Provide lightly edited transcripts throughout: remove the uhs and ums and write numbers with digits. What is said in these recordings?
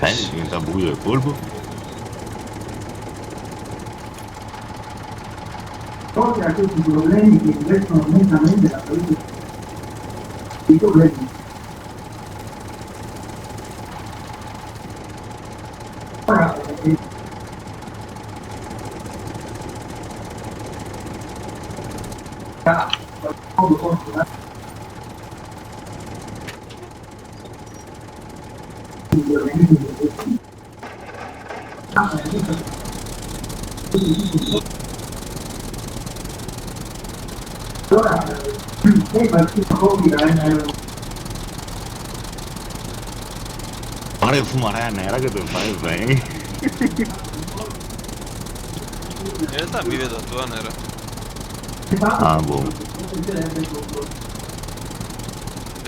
Sì. Diventa buio e colpo. Oltre a questi problemi che investono nettamente la salute, i problemi ora modo fortunato gli organismi digestivi. Allora, se il vaccino Covid Pare fumare a nera che te fai bene. In realtà mi vedo a tua nera. Ah, boh.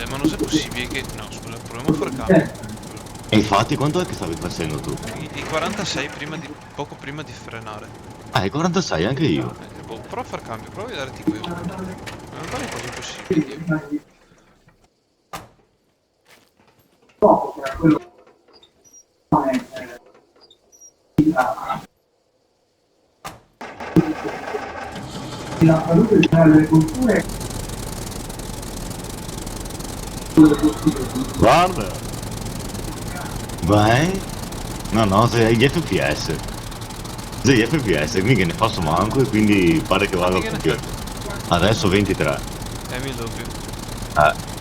Ma non è possibile che... No, scusa, proviamo a far cambio. E infatti quanto è che stavi facendo tu? I 46 poco prima di frenare. Ah, i 46 anche io. Boh, prova a far cambio, prova a darti qui. Non fare cose impossibili. poco per quello che la salute generale delle culture Guarda. Vai. No, no, sei gli FPS. Sei gli FPS, mica ne posso manco e quindi pare che vada Quanti che ne più. Adesso 23. mi dubbio. Eh.